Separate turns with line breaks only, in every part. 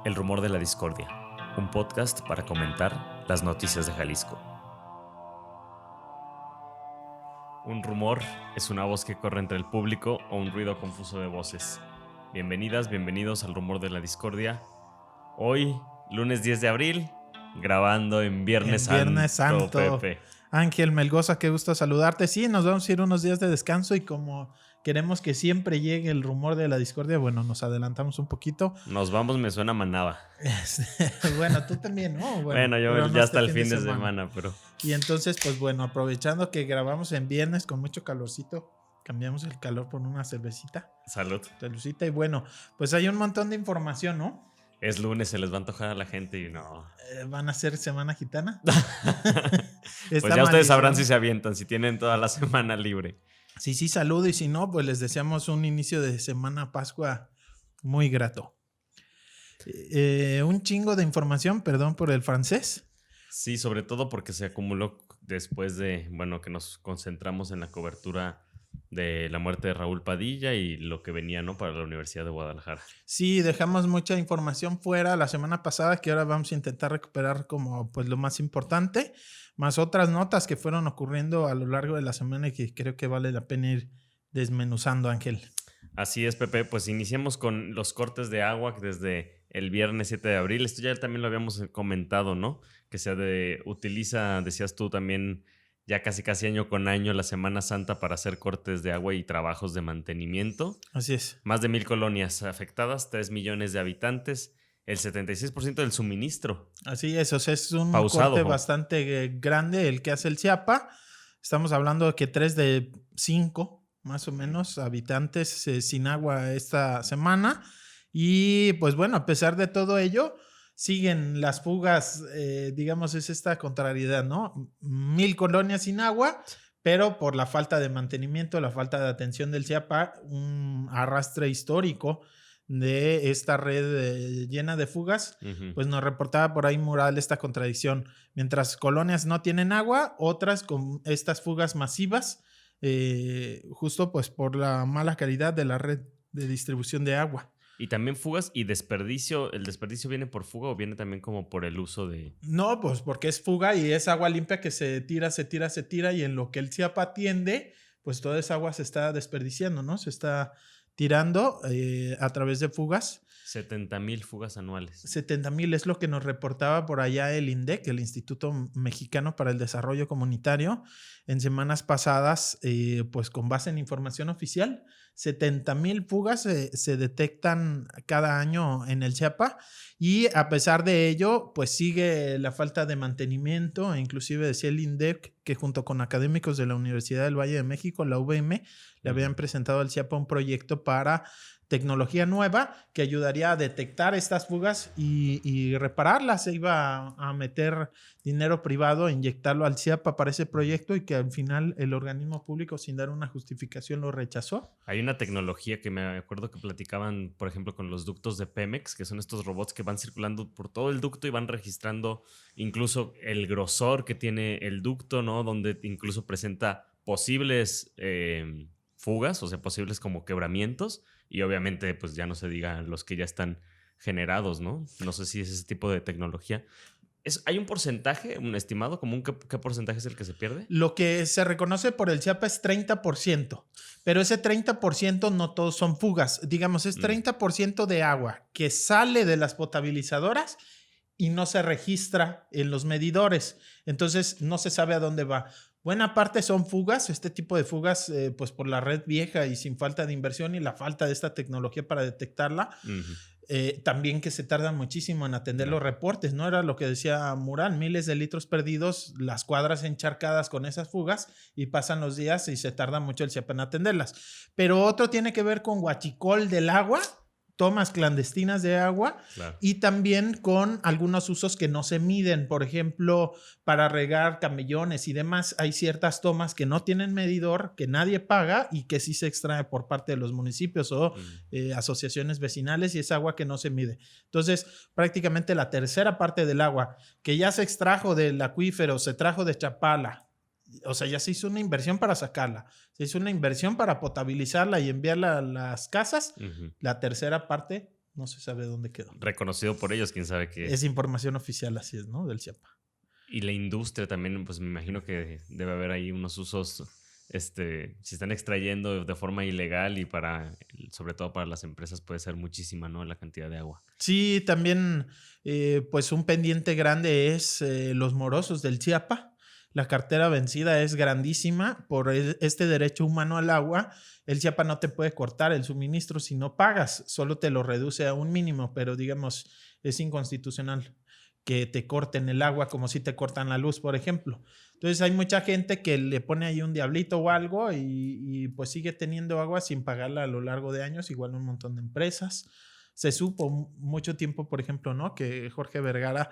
El rumor de la discordia, un podcast para comentar las noticias de Jalisco. Un rumor es una voz que corre entre el público o un ruido confuso de voces. Bienvenidas, bienvenidos al rumor de la discordia. Hoy, lunes 10 de abril, grabando en Viernes Santo, Pepe.
Ángel Melgoza, qué gusto saludarte. Sí, nos vamos a ir unos días de descanso y como queremos que siempre llegue el rumor de la discordia, bueno, nos adelantamos un poquito.
Nos vamos, me suena manaba.
Bueno, tú también, ¿no?
Bueno, yo ya hasta el fin de semana, pero...
Y entonces, pues bueno, aprovechando que grabamos en viernes con mucho calorcito, cambiamos el calor por una cervecita.
Salud.
Saludcita. Y bueno, pues hay un montón de información, ¿no?
Es lunes, se les va a antojar a la gente y no.
¿Van a ser semana gitana?
Pues ya ustedes sabrán si se avientan, si tienen toda la semana libre.
Sí, saludo, y si no, pues les deseamos un inicio de semana Pascua muy grato. Un chingo de información, perdón por el francés.
Sí, sobre todo porque se acumuló después de, bueno, que nos concentramos en la cobertura de la muerte de Raúl Padilla y lo que venía, ¿no?, para la Universidad de Guadalajara.
Sí, dejamos mucha información fuera la semana pasada que ahora vamos a intentar recuperar como pues lo más importante, más otras notas que fueron ocurriendo a lo largo de la semana y que creo que vale la pena ir desmenuzando, Ángel.
Así es, Pepe. Pues iniciemos con los cortes de agua desde el viernes 7 de abril. Esto ya también lo habíamos comentado, ¿no? Que utiliza, decías tú también, ya casi año con año la Semana Santa para hacer cortes de agua y trabajos de mantenimiento.
Así es.
Más de 1,000 colonias afectadas, 3 millones de habitantes, el 76% del suministro.
Así es, o sea, es un
pausado,
corte bastante grande el que hace el CIAPA. Estamos hablando de que 3 de 5, más o menos, habitantes sin agua esta semana. Y pues bueno, a pesar de todo ello, siguen las fugas, digamos, es esta contrariedad, ¿no? 1,000 colonias sin agua, pero por la falta de mantenimiento, la falta de atención del CIAPA, un arrastre histórico de esta red llena de fugas, pues nos reportaba por ahí Mural esta contradicción. Mientras colonias no tienen agua, otras con estas fugas masivas, justo pues por la mala calidad de la red de distribución de agua.
Y también fugas y desperdicio. ¿El desperdicio viene por fuga o viene también como por el uso de...?
No, pues porque es fuga y es agua limpia que se tira y en lo que el CIAPA atiende, pues toda esa agua se está desperdiciando, ¿no? Se está tirando a través de fugas.
70,000 fugas anuales.
70,000 es lo que nos reportaba por allá el INDEC, el Instituto Mexicano para el Desarrollo Comunitario, en semanas pasadas, pues con base en información oficial. 70,000 fugas se detectan cada año en el CIAPA y a pesar de ello, pues sigue la falta de mantenimiento. Inclusive decía el INDEC que junto con académicos de la Universidad del Valle de México, la UVM, le habían presentado al CIAPA un proyecto para tecnología nueva que ayudaría a detectar estas fugas y repararlas. Se iba a meter dinero privado, inyectarlo al CIAPA para ese proyecto y que al final el organismo público, sin dar una justificación, lo rechazó.
Hay una tecnología que me acuerdo que platicaban, por ejemplo, con los ductos de Pemex, que son estos robots que van circulando por todo el ducto y van registrando incluso el grosor que tiene el ducto, ¿no? Donde incluso presenta posibles fugas, o sea, posibles como quebramientos. Y obviamente, pues ya no se diga los que ya están generados, ¿no? No sé si es ese tipo de tecnología. ¿Hay un porcentaje, un estimado común? ¿Qué porcentaje es el que se pierde?
Lo que se reconoce por el CIAPA es 30%, pero ese 30% no todos son fugas. Digamos, es 30% de agua que sale de las potabilizadoras y no se registra en los medidores. Entonces, no se sabe a dónde va. Buena parte son fugas, este tipo de fugas, pues por la red vieja y sin falta de inversión y la falta de esta tecnología para detectarla. También que se tarda muchísimo en atender los reportes, ¿no? Era lo que decía Mural, miles de litros perdidos, las cuadras encharcadas con esas fugas y pasan los días y se tarda mucho el CIAPA en atenderlas. Pero otro tiene que ver con huachicol del agua, tomas clandestinas de agua, claro, y también con algunos usos que no se miden. Por ejemplo, para regar camellones y demás, hay ciertas tomas que no tienen medidor, que nadie paga y que sí se extrae por parte de los municipios o asociaciones vecinales, y es agua que no se mide. Entonces, prácticamente la tercera parte del agua que ya se extrajo del acuífero, se trajo de Chapala, o sea, ya se hizo una inversión para sacarla, se hizo una inversión para potabilizarla y enviarla a las casas. La tercera parte No se sabe dónde quedó.
Reconocido por ellos, quién sabe qué.
Es información oficial, así es, ¿no? Del Chiapa.
Y la industria también, pues me imagino que debe haber ahí unos usos, si están extrayendo de forma ilegal y sobre todo para las empresas puede ser muchísima, ¿no? La cantidad de agua.
Sí, también pues un pendiente grande es los morosos del Chiapa. La cartera vencida es grandísima por este derecho humano al agua. El Chiapa no te puede cortar el suministro si no pagas, solo te lo reduce a un mínimo, pero digamos es inconstitucional que te corten el agua como si te cortan la luz, por ejemplo. Entonces hay mucha gente que le pone ahí un diablito o algo y pues sigue teniendo agua sin pagarla a lo largo de años, igual un montón de empresas. Se supo mucho tiempo, por ejemplo, ¿no? Que Jorge Vergara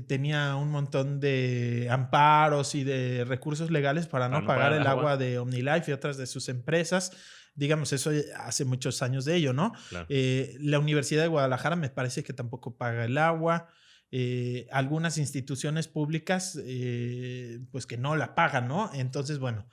tenía un montón de amparos y de recursos legales para no pagar el agua de OmniLife y otras de sus empresas. Digamos, eso hace muchos años de ello, ¿no?
Claro.
La Universidad de Guadalajara me parece que tampoco paga el agua. Algunas instituciones públicas, pues que no la pagan, ¿no? Entonces, bueno,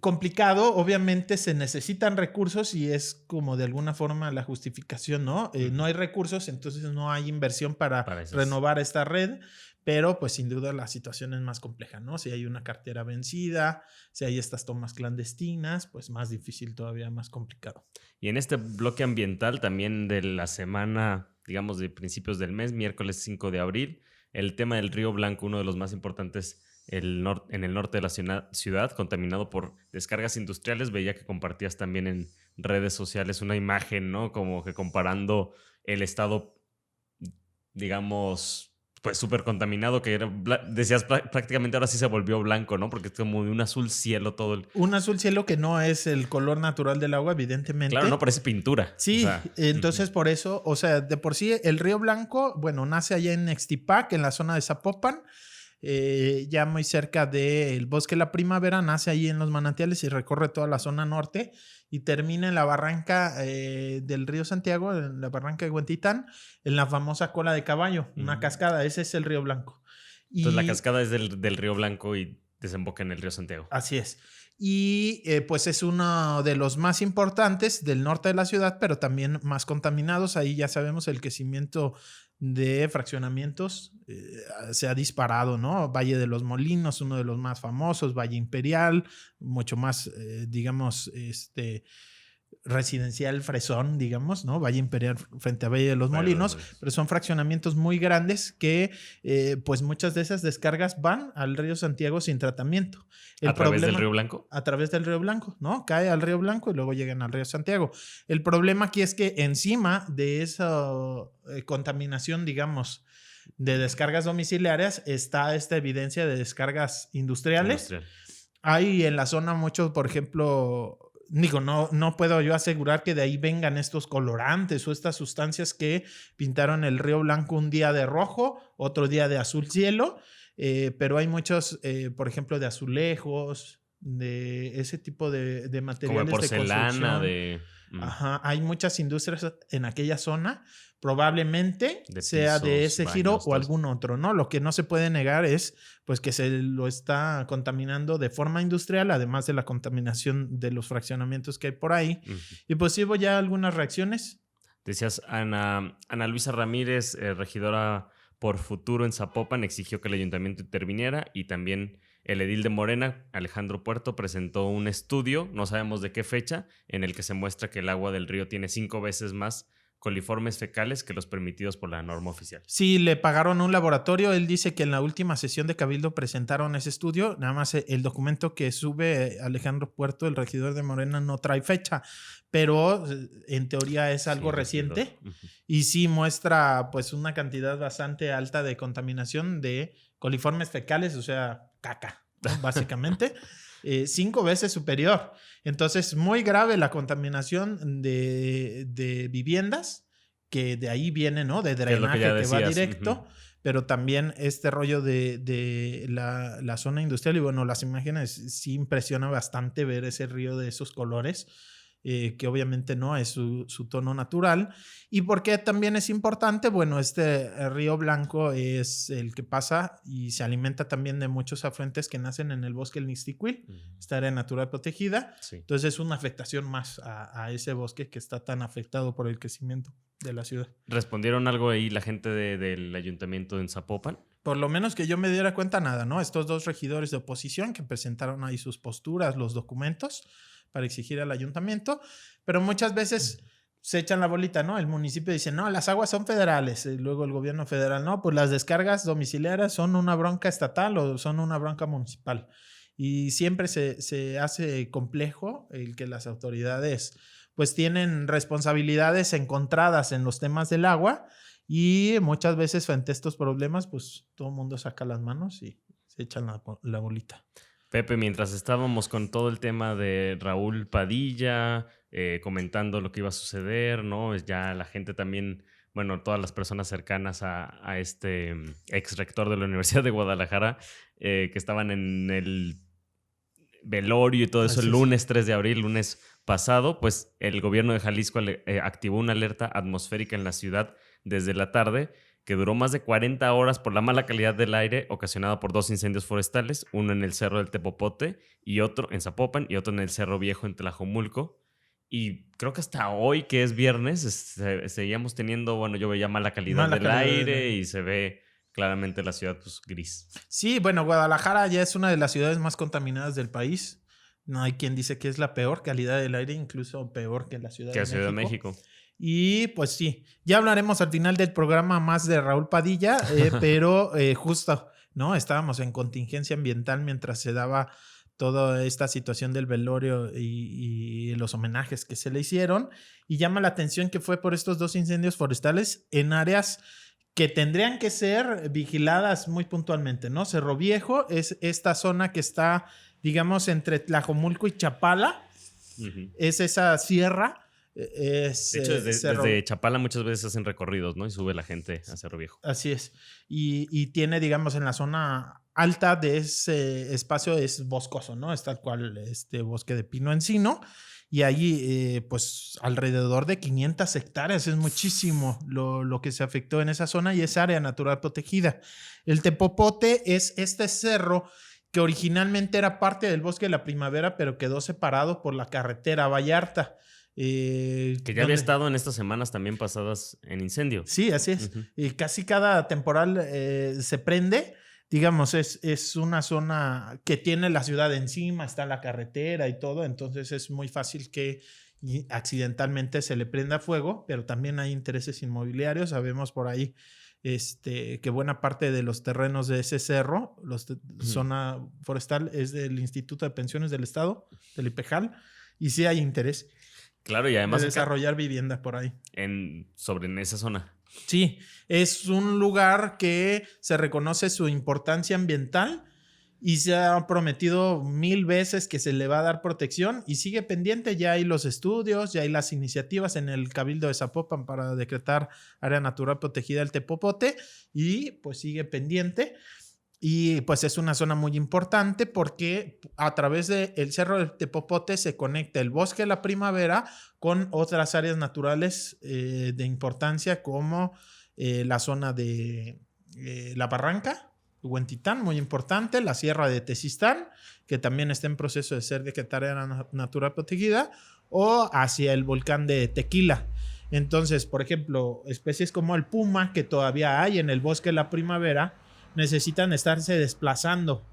complicado, obviamente se necesitan recursos y es como de alguna forma la justificación, ¿no? No hay recursos, entonces no hay inversión para renovar esta red, pero pues sin duda la situación es más compleja, ¿no? Si hay una cartera vencida, si hay estas tomas clandestinas, pues más difícil todavía, más complicado.
Y en este bloque ambiental también de la semana, digamos de principios del mes, miércoles 5 de abril, el tema del Río Blanco, uno de los más importantes en el norte de la ciudad, contaminado por descargas industriales. Veía que compartías también en redes sociales una imagen, ¿no? Como que comparando el estado, digamos, pues súper contaminado, que decías prácticamente ahora sí se volvió blanco, ¿no? Porque es como de un azul cielo todo.
Un azul cielo que no es el color natural del agua, evidentemente.
Claro, no parece pintura.
Sí, o sea, entonces por eso, o sea, de por sí el Río Blanco, bueno, nace allá en Ixtipac, en la zona de Zapopan, ya muy cerca del Bosque La Primavera, nace ahí en los manantiales y recorre toda la zona norte y termina en la barranca del río Santiago, en la barranca de Huentitán, en la famosa Cola de Caballo, una cascada. Ese es el Río Blanco.
Entonces la cascada es del Río Blanco y desemboca en el río Santiago.
Así es. Y pues es uno de los más importantes del norte de la ciudad, pero también más contaminados. Ahí ya sabemos el crecimiento de fraccionamientos se ha disparado, ¿no? Valle de los Molinos, uno de los más famosos, Valle Imperial, mucho más, digamos, residencial fresón, digamos, ¿no? Valle Imperial frente a Valle de los Molinos, pero son fraccionamientos muy grandes que pues muchas de esas descargas van al río Santiago sin tratamiento.
¿A través del Río Blanco?
A través del Río Blanco, ¿no? Cae al Río Blanco y luego llegan al río Santiago. El problema aquí es que encima de esa contaminación, digamos, de descargas domiciliarias, está esta evidencia de descargas industriales. Hay en la zona muchos, por ejemplo, digo, no puedo yo asegurar que de ahí vengan estos colorantes o estas sustancias que pintaron el Río Blanco un día de rojo, otro día de azul cielo, pero hay muchos, por ejemplo, de azulejos, de ese tipo de materiales.
Como porcelana,
Ajá, hay muchas industrias en aquella zona, probablemente sea de ese giro o algún otro, ¿no? Lo que no se puede negar es pues que se lo está contaminando de forma industrial, además de la contaminación de los fraccionamientos que hay por ahí. Y pues hubo ya algunas reacciones.
Decías, Ana Luisa Ramírez, regidora por Futuro en Zapopan, exigió que el ayuntamiento interviniera, y también el edil de Morena, Alejandro Puerto, presentó un estudio, no sabemos de qué fecha, en el que se muestra que el agua del río tiene 5 veces más coliformes fecales que los permitidos por la norma oficial.
Sí, le pagaron un laboratorio. Él dice que en la última sesión de Cabildo presentaron ese estudio. Nada más el documento que sube Alejandro Puerto, el regidor de Morena, no trae fecha, pero en teoría es algo reciente. Y sí muestra pues una cantidad bastante alta de contaminación de coliformes fecales, o sea, caca, ¿no? Básicamente. 5 veces superior. Entonces, muy grave la contaminación de viviendas, que de ahí viene, ¿no? De drenaje que va directo, pero también este rollo de la zona industrial. Y bueno, las imágenes sí impresiona bastante ver ese río de esos colores. que obviamente no es su tono natural. ¿Y por qué también es importante? Bueno, este río Blanco es el que pasa y se alimenta también de muchos afluentes que nacen en el bosque del Nixtiquil, esta área natural protegida.
Sí.
Entonces es una afectación más a ese bosque que está tan afectado por el crecimiento de la ciudad.
¿Respondieron algo ahí la gente del ayuntamiento en Zapopan?
Por lo menos que yo me diera cuenta, nada, ¿no? Estos 2 regidores de oposición que presentaron ahí sus posturas, los documentos para exigir al ayuntamiento, pero muchas veces se echan la bolita, ¿no? El municipio dice, no, las aguas son federales, y luego el gobierno federal, no, pues las descargas domiciliarias son una bronca estatal o son una bronca municipal. Y siempre se hace complejo el que las autoridades pues tienen responsabilidades encontradas en los temas del agua y muchas veces frente a estos problemas pues todo el mundo saca las manos y se echan la bolita.
Pepe, mientras estábamos con todo el tema de Raúl Padilla, comentando lo que iba a suceder, ¿no? Ya la gente también, bueno, todas las personas cercanas a este ex rector de la Universidad de Guadalajara, que estaban en el velorio y todo eso, el lunes 3 de abril, lunes pasado, pues el gobierno de Jalisco activó una alerta atmosférica en la ciudad desde la tarde, que duró más de 40 horas por la mala calidad del aire ocasionada por 2 incendios forestales, uno en el Cerro del Tepopote y otro en Zapopan y otro en el Cerro Viejo en Tlajomulco. Y creo que hasta hoy, que es viernes, seguíamos teniendo, bueno, yo veía mala calidad del aire y se ve claramente la ciudad pues gris.
Sí, bueno, Guadalajara ya es una de las ciudades más contaminadas del país. No hay quien dice que es la peor calidad del aire, incluso peor que la Ciudad de México. Y pues sí, ya hablaremos al final del programa más de Raúl Padilla, pero justo, ¿no? Estábamos en contingencia ambiental mientras se daba toda esta situación del velorio y los homenajes que se le hicieron. Y llama la atención que fue por estos 2 incendios forestales en áreas que tendrían que ser vigiladas muy puntualmente, ¿no? Cerro Viejo es esta zona que está, digamos, entre Tlajomulco y Chapala. Uh-huh. Es esa sierra.
De hecho, desde Chapala muchas veces hacen recorridos, ¿no? Y sube la gente a Cerro Viejo.
Así es. Y tiene, digamos, en la zona alta de ese espacio es boscoso, ¿no? Es tal cual este bosque de pino encino. Y allí, pues, alrededor de 500 hectáreas. Es muchísimo lo que se afectó en esa zona y es área natural protegida. El Tepopote es este cerro que originalmente era parte del bosque de la primavera, pero quedó separado por la carretera Vallarta.
Que ya había estado en estas semanas también pasadas en incendio.
Sí, así es. Uh-huh. Y casi cada temporal se prende. Digamos, es una zona que tiene la ciudad encima, está la carretera y todo, entonces es muy fácil que accidentalmente se le prenda fuego, pero también hay intereses inmobiliarios. Sabemos por ahí que buena parte de los terrenos de ese cerro, zona forestal, es del Instituto de Pensiones del Estado, del IPEJAL, y sí hay interés.
Claro, y además
de desarrollar vivienda por ahí.
Sobre en esa zona.
Sí, es un lugar que se reconoce su importancia ambiental y se ha prometido 1000 veces que se le va a dar protección y sigue pendiente. Ya hay los estudios, ya hay las iniciativas en el Cabildo de Zapopan para decretar área natural protegida del Tepopote y pues sigue pendiente. Y pues es una zona muy importante porque a través del Cerro del Tepopote se conecta el bosque de la primavera con otras áreas naturales de importancia como la zona de La Barranca, Huentitán, muy importante, la Sierra de Tezistán, que también está en proceso de ser decretada área natural protegida, o hacia el volcán de Tequila. Entonces, por ejemplo, especies como el puma, que todavía hay en el bosque de la primavera, necesitan estarse desplazando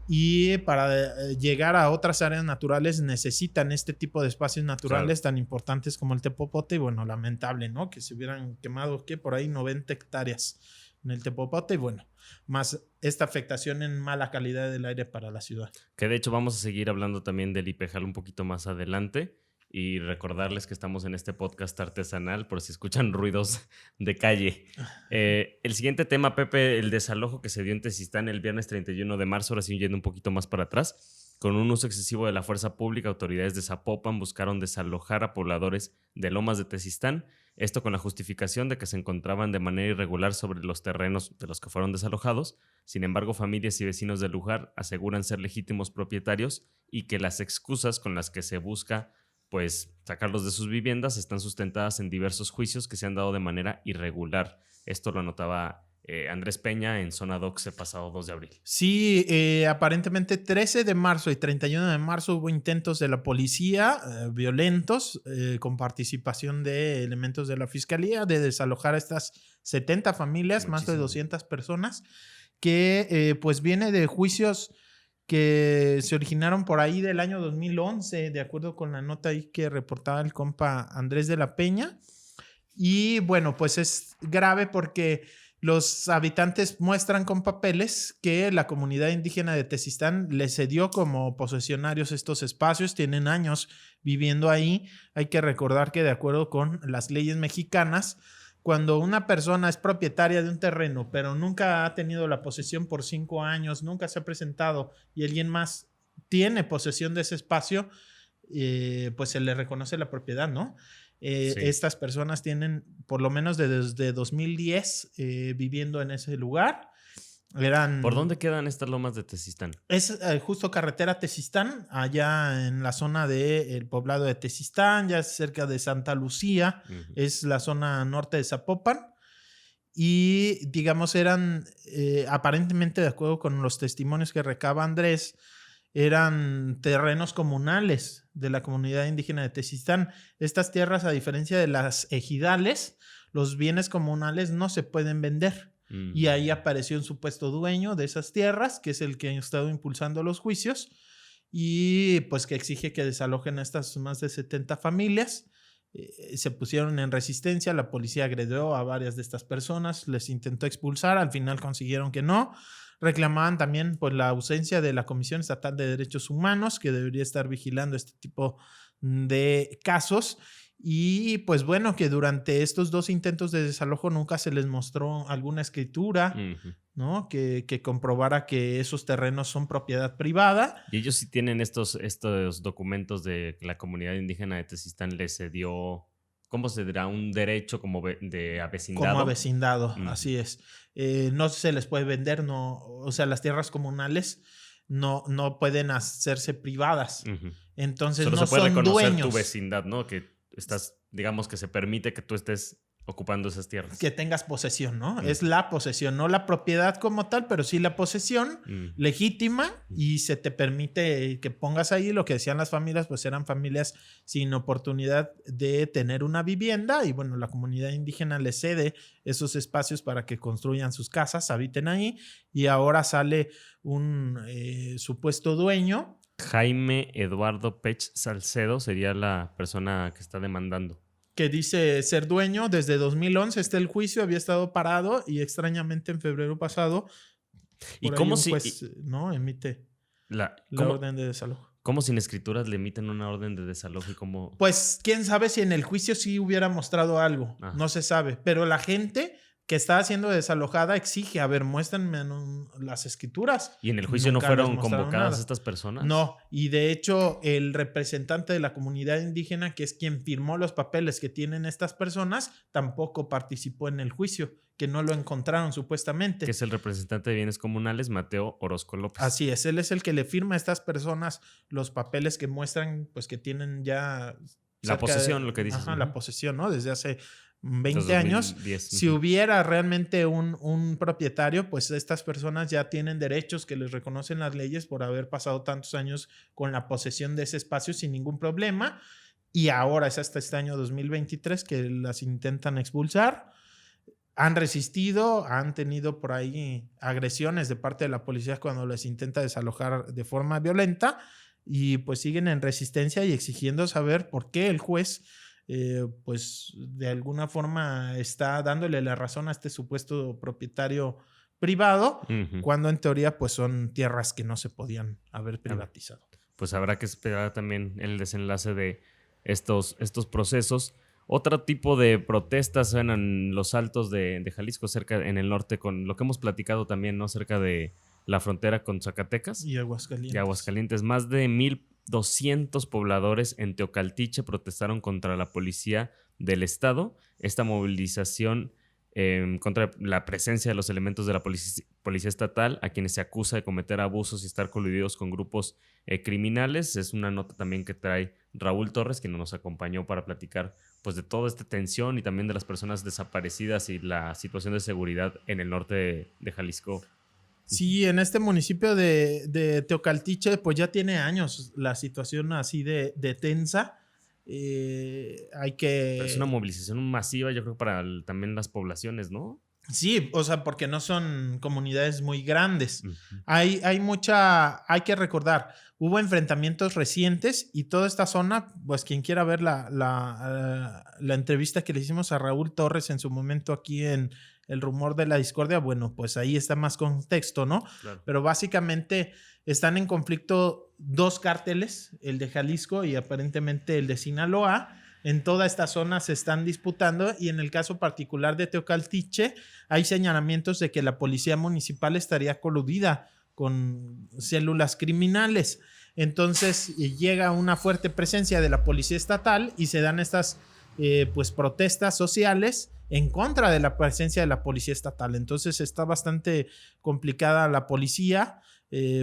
y para llegar a otras áreas naturales necesitan este tipo de espacios naturales tan importantes como el Tepopote y bueno, lamentable, ¿no? Que se hubieran quemado, ¿qué? Por ahí 90 hectáreas en el Tepopote y bueno, más esta afectación en mala calidad del aire para la ciudad.
Que de hecho vamos a seguir hablando también del IPEJAL un poquito más adelante. Y recordarles que estamos en este podcast artesanal por si escuchan ruidos de calle. El siguiente tema, Pepe, el desalojo que se dio en Tezistán el viernes 31 de marzo, ahora sí yendo un poquito más para atrás. Con un uso excesivo de la fuerza pública, autoridades de Zapopan buscaron desalojar a pobladores de Lomas de Tezistán. Esto con la justificación de que se encontraban de manera irregular sobre los terrenos de los que fueron desalojados. Sin embargo, familias y vecinos del lugar aseguran ser legítimos propietarios y que las excusas con las que se busca pues sacarlos de sus viviendas están sustentadas en diversos juicios que se han dado de manera irregular. Esto lo anotaba Andrés Peña en Zona Docs el pasado 2 de abril.
Sí, aparentemente 13 de marzo y 31 de marzo hubo intentos de la policía violentos con participación de elementos de la fiscalía de desalojar a estas 70 familias, más de 200 personas, que pues viene de juicios que se originaron por ahí del año 2011, de acuerdo con la nota ahí que reportaba el compa Andrés de la Peña. Y bueno, pues es grave porque los habitantes muestran con papeles que la comunidad indígena de Tezistán les cedió como posesionarios estos espacios, tienen años viviendo ahí. Hay que recordar que de acuerdo con las leyes mexicanas, cuando una persona es propietaria de un terreno, pero nunca ha tenido la posesión por 5 años, nunca se ha presentado y alguien más tiene posesión de ese espacio, pues se le reconoce la propiedad, ¿no? Sí. Estas personas tienen por lo menos desde 2010 viviendo en ese lugar.
¿Por dónde quedan estas lomas de Tezistán?
Es justo carretera Tezistán, allá en la zona del poblado de Tezistán, ya cerca de Santa Lucía, es la zona norte de Zapopan. Y digamos eran aparentemente, de acuerdo con los testimonios que recaba Andrés, eran terrenos comunales de la comunidad indígena de Tezistán. Estas tierras, a diferencia de las ejidales, los bienes comunales no se pueden vender. Y ahí apareció un supuesto dueño de esas tierras, que es el que ha estado impulsando los juicios, y pues que exige que desalojen a estas más de 70 familias. Se pusieron en resistencia, la policía agredió a varias de estas personas, les intentó expulsar, al final consiguieron que no. Reclamaban también pues, la ausencia de la Comisión Estatal de Derechos Humanos, que debería estar vigilando este tipo de casos. Y pues bueno, que durante estos 2 intentos de desalojo nunca se les mostró alguna escritura, ¿no? Que comprobara que esos terrenos son propiedad privada.
Y ellos sí tienen estos documentos de que la comunidad indígena de Tezistán les cedió, ¿cómo se dirá? Un derecho como de avecindado.
Como avecindado, así es. No se les puede vender, no, o sea, las tierras comunales no pueden hacerse privadas. Entonces solo no se puede son
reconocer
dueños.
Tu vecindad, ¿no? Que estás, digamos que se permite que tú estés ocupando esas tierras.
Que tengas posesión, ¿no? Es la posesión, no la propiedad como tal, pero sí la posesión legítima y se te permite que pongas ahí. Lo que decían las familias, pues eran familias sin oportunidad de tener una vivienda y bueno, la comunidad indígena les cede esos espacios para que construyan sus casas, habiten ahí y ahora sale un supuesto dueño.
Jaime Eduardo Pech Salcedo sería la persona que está demandando.
Que dice ser dueño. Desde 2011 está el juicio, había estado parado y extrañamente en febrero pasado
¿Y cómo si
no emite la orden de desalojo?
¿Cómo sin escrituras le emiten una orden de desalojo y cómo?
Pues quién sabe si en el juicio sí hubiera mostrado algo, no se sabe, pero la gente que está siendo desalojada exige, a ver, muéstrenme las escrituras.
¿Y en el juicio no fueron convocadas estas personas?
No, y de hecho el representante de la comunidad indígena, que es quien firmó los papeles que tienen estas personas, tampoco participó en el juicio, que no lo encontraron supuestamente.
Que es el representante de bienes comunales, Mateo Orozco López.
Así es, él es el que le firma a estas personas los papeles que muestran pues que tienen ya...
La posesión, lo que dices.
Ajá, la posesión, ¿no? Desde hace 20 años, si hubiera realmente un propietario, pues estas personas ya tienen derechos que les reconocen las leyes por haber pasado tantos años con la posesión de ese espacio sin ningún problema. Y ahora es hasta este año 2023 que las intentan expulsar. Han resistido, han tenido por ahí agresiones de parte de la policía cuando les intenta desalojar de forma violenta y pues siguen en resistencia y exigiendo saber por qué el juez pues de alguna forma está dándole la razón a este supuesto propietario privado, cuando en teoría pues son tierras que no se podían haber privatizado.
Pues habrá que esperar también el desenlace de estos procesos. Otro tipo de protestas en los altos de Jalisco, cerca en el norte, con lo que hemos platicado también, ¿no? Cerca de la frontera con Zacatecas.
Y Aguascalientes.
Y Aguascalientes. Más de 1,200 pobladores en Teocaltiche protestaron contra la policía del estado. Esta movilización en contra de la presencia de los elementos de la policía estatal, a quienes se acusa de cometer abusos y estar coludidos con grupos criminales. Es una nota también que trae Raúl Torres, quien nos acompañó para platicar pues, de toda esta tensión y también de las personas desaparecidas y la situación de seguridad en el norte de Jalisco.
Sí, en este municipio de Teocaltiche, pues ya tiene años la situación así de tensa. Hay que...
Pero es una movilización masiva, yo creo, para también las poblaciones, ¿no?
Sí, o sea, porque no son comunidades muy grandes.
Uh-huh.
Hay que recordar, hubo enfrentamientos recientes y toda esta zona, pues quien quiera ver la entrevista que le hicimos a Raúl Torres en su momento aquí en El Rumor de la Discordia, bueno, pues ahí está más contexto, ¿no?
Claro.
Pero básicamente están en conflicto dos cárteles, el de Jalisco y aparentemente el de Sinaloa. En toda esta zona se están disputando y en el caso particular de Teocaltiche hay señalamientos de que la policía municipal estaría coludida con células criminales. Entonces llega una fuerte presencia de la policía estatal y se dan estas pues protestas sociales en contra de la presencia de la policía estatal. Entonces está bastante complicada la policía.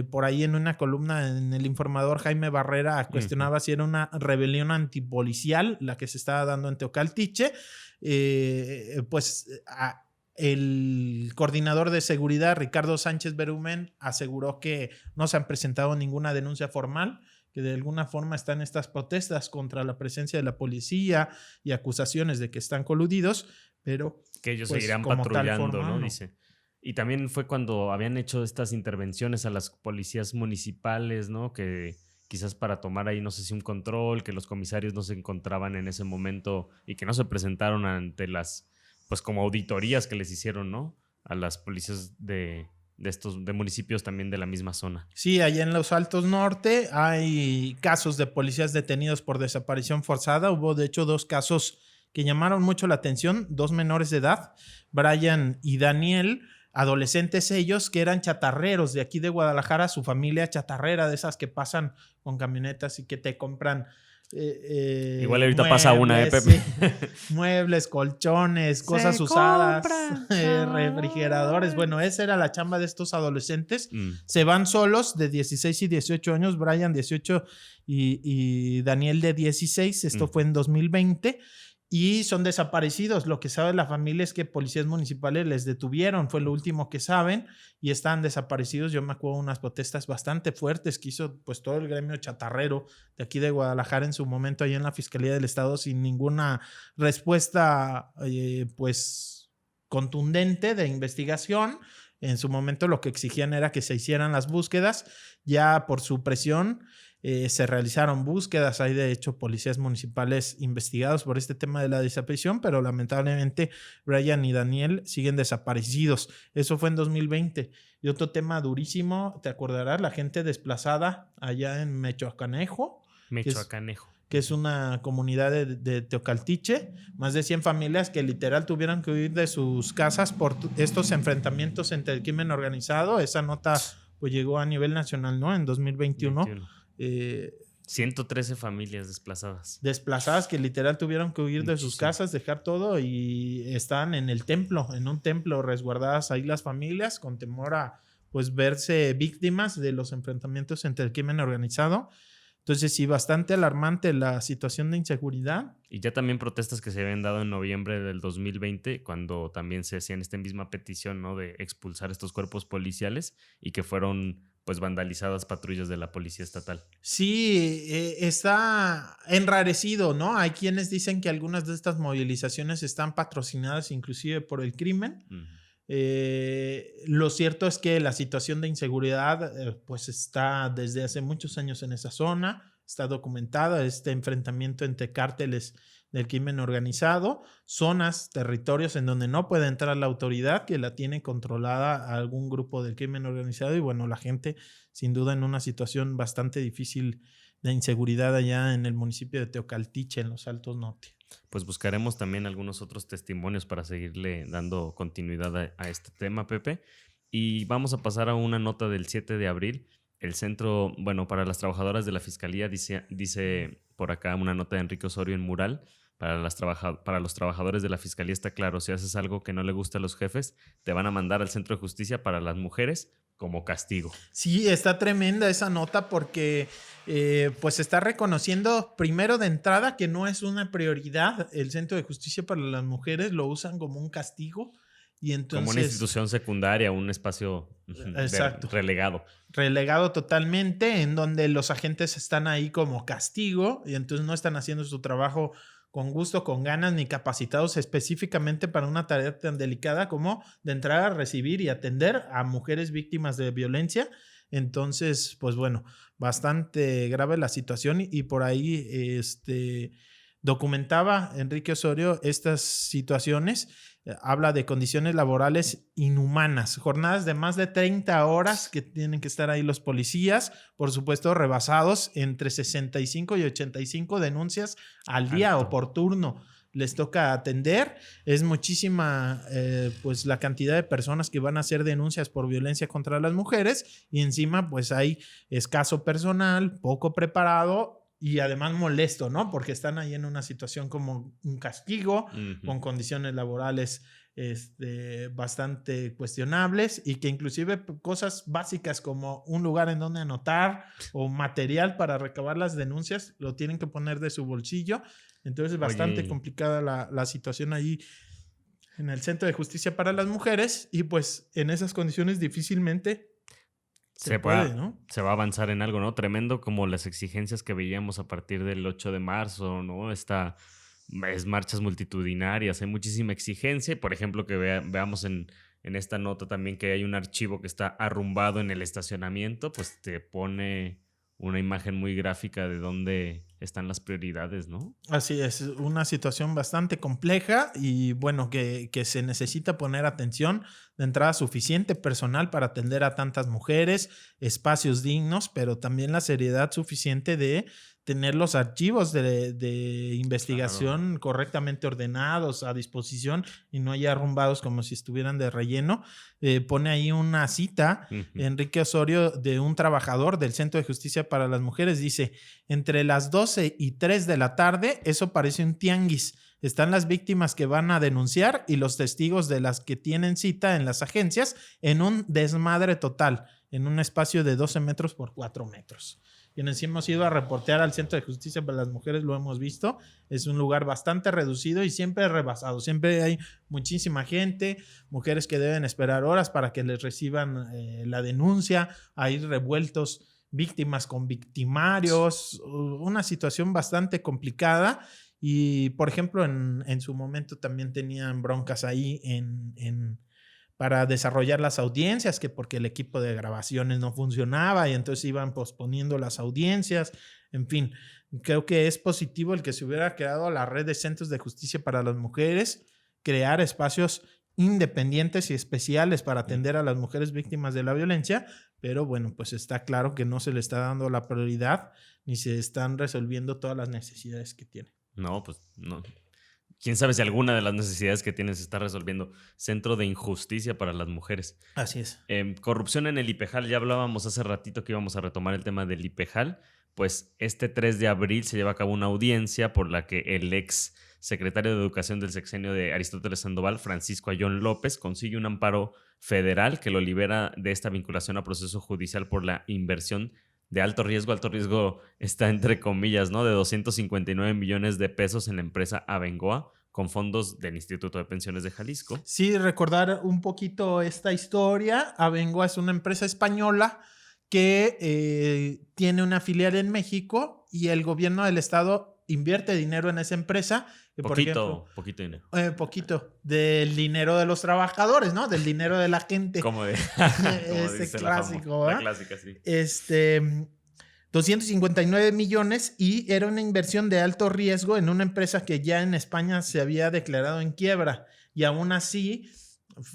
Por ahí en una columna en El Informador, Jaime Barrera cuestionaba si era una rebelión antipolicial la que se estaba dando en Teocaltiche. El coordinador de seguridad, Ricardo Sánchez Berumen, aseguró que no se han presentado ninguna denuncia formal, que de alguna forma están estas protestas contra la presencia de la policía y acusaciones de que están coludidos, pero
que ellos
pues,
seguirán
como
patrullando,
tal forma,
¿no? Dice. Y también fue cuando habían hecho estas intervenciones a las policías municipales, ¿no? Que quizás para tomar ahí, no sé si un control, que los comisarios no se encontraban en ese momento y que no se presentaron ante las, pues como auditorías que les hicieron, ¿no? A las policías de municipios también de la misma zona.
Sí, allá en los Altos Norte hay casos de policías detenidos por desaparición forzada. Hubo de hecho 2 casos que llamaron mucho la atención, 2 menores de edad, Brian y Daniel, adolescentes ellos, que eran chatarreros de aquí de Guadalajara, su familia chatarrera, de esas que pasan con camionetas y que te compran
igual ahorita
muebles,
pasa una, Pepe.
Sí, muebles, colchones, cosas usadas, refrigeradores. Bueno, esa era la chamba de estos adolescentes. Se van solos de 16 y 18 años, Brian 18 y Daniel de 16. Esto fue en 2020. Y son desaparecidos. Lo que sabe la familia es que policías municipales les detuvieron. Fue lo último que saben y están desaparecidos. Yo me acuerdo de unas protestas bastante fuertes que hizo pues todo el gremio chatarrero de aquí de Guadalajara en su momento ahí en la Fiscalía del Estado sin ninguna respuesta pues contundente de investigación. En su momento lo que exigían era que se hicieran las búsquedas. Ya por su presión se realizaron búsquedas. Hay de hecho policías municipales investigados por este tema de la desaparición, pero lamentablemente Brian y Daniel siguen desaparecidos. Eso fue en 2020. Y otro tema durísimo, te acordarás, la gente desplazada allá en Mechoacanejo. Que es una comunidad de Teocaltiche, más de 100 familias que literal tuvieron que huir de sus casas por estos enfrentamientos entre el crimen organizado. Esa nota pues llegó a nivel nacional, ¿no? En 2021.
113 familias desplazadas.
Desplazadas que literal tuvieron que huir de sus casas, dejar todo y están en el templo, en un templo resguardadas ahí las familias con temor a pues verse víctimas de los enfrentamientos entre el crimen organizado. Entonces sí, bastante alarmante la situación de inseguridad.
Y ya también protestas que se habían dado en noviembre del 2020, cuando también se hacían esta misma petición, ¿no? De expulsar estos cuerpos policiales y que fueron pues vandalizadas patrullas de la policía estatal.
Sí, está enrarecido, ¿no? Hay quienes dicen que algunas de estas movilizaciones están patrocinadas inclusive por el crimen. Lo cierto es que la situación de inseguridad pues está desde hace muchos años en esa zona, está documentada este enfrentamiento entre cárteles del crimen organizado, zonas, territorios en donde no puede entrar la autoridad, que la tiene controlada a algún grupo del crimen organizado y bueno, la gente sin duda en una situación bastante difícil de inseguridad allá en el municipio de Teocaltiche, en los Altos Norte.
Pues buscaremos también algunos otros testimonios para seguirle dando continuidad a este tema, Pepe. Y vamos a pasar a una nota del 7 de abril. El centro, bueno, para las trabajadoras de la Fiscalía, dice por acá una nota de Enrique Osorio en Mural, para los trabajadores de la fiscalía está claro, si haces algo que no le gusta a los jefes, te van a mandar al centro de justicia para las mujeres como castigo.
Sí, está tremenda esa nota porque pues está reconociendo primero de entrada que no es una prioridad el centro de justicia para las mujeres, lo usan como un castigo y entonces...
Como una institución secundaria, un espacio relegado.
Relegado totalmente, en donde los agentes están ahí como castigo y entonces no están haciendo su trabajo con gusto, con ganas, ni capacitados específicamente para una tarea tan delicada como de entrar a recibir y atender a mujeres víctimas de violencia. Entonces, pues bueno, bastante grave la situación y por ahí documentaba Enrique Osorio estas situaciones. Habla de condiciones laborales inhumanas, jornadas de más de 30 horas que tienen que estar ahí los policías, por supuesto rebasados entre 65 y 85 denuncias al día o por turno les toca atender. Es muchísima pues la cantidad de personas que van a hacer denuncias por violencia contra las mujeres y encima pues hay escaso personal, poco preparado y además molesto, ¿no? Porque están ahí en una situación como un castigo, con condiciones laborales bastante cuestionables y que inclusive cosas básicas como un lugar en donde anotar o material para recabar las denuncias lo tienen que poner de su bolsillo. Entonces es bastante complicada la situación ahí en el Centro de Justicia para las Mujeres y pues en esas condiciones difícilmente se puede, ¿no?
Se va a avanzar en algo, ¿no? Tremendo como las exigencias que veíamos a partir del 8 de marzo, ¿no? Es marchas multitudinarias, hay muchísima exigencia. Por ejemplo, que veamos en esta nota también que hay un archivo que está arrumbado en el estacionamiento, pues te pone una imagen muy gráfica de dónde están las prioridades, ¿no?
Así es, una situación bastante compleja y bueno, que se necesita poner atención, de entrada suficiente personal para atender a tantas mujeres, espacios dignos, pero también la seriedad suficiente de tener los archivos de investigación correctamente ordenados a disposición y no haya arrumbados como si estuvieran de relleno. Pone ahí una cita, Enrique Osorio, de un trabajador del Centro de Justicia para las Mujeres. Dice, entre las 12 y 3 de la tarde, eso parece un tianguis. Están las víctimas que van a denunciar y los testigos de las que tienen cita en las agencias en un desmadre total, en un espacio de 12 metros por 4 metros. Quienes hemos ido a reportear al Centro de Justicia para las Mujeres lo hemos visto. Es un lugar bastante reducido y siempre rebasado. Siempre hay muchísima gente, mujeres que deben esperar horas para que les reciban la denuncia. Hay revueltos víctimas con victimarios. Una situación bastante complicada. Y, por ejemplo, en su momento también tenían broncas ahí para desarrollar las audiencias, que porque el equipo de grabaciones no funcionaba y entonces iban posponiendo las audiencias. En fin, creo que es positivo el que se hubiera creado la red de centros de justicia para las mujeres, crear espacios independientes y especiales para atender a las mujeres víctimas de la violencia, pero bueno, pues está claro que no se le está dando la prioridad ni se están resolviendo todas las necesidades que tiene.
No, pues no. ¿Quién sabe si alguna de las necesidades que tienen se está resolviendo? Centro de Injusticia para las Mujeres.
Así es.
Corrupción en el IPEJAL. Ya hablábamos hace ratito que íbamos a retomar el tema del IPEJAL. Pues este 3 de abril se lleva a cabo una audiencia por la que el ex secretario de Educación del sexenio de Aristóteles Sandoval, Francisco Ayón López, consigue un amparo federal que lo libera de esta vinculación a proceso judicial por la inversión de alto riesgo. Alto riesgo está entre comillas, ¿no? De 259 millones de pesos en la empresa Abengoa con fondos del Instituto de Pensiones de Jalisco.
Sí, recordar un poquito esta historia. Abengoa es una empresa española que tiene una filial en México y el gobierno del estado invierte dinero en esa empresa.
Poquito dinero.
Poquito del dinero de los trabajadores, ¿no? Del dinero de la gente.
Como de
ese clásico, ¿verdad?
La clásica, sí.
259 millones y era una inversión de alto riesgo en una empresa que ya en España se había declarado en quiebra. Y aún así,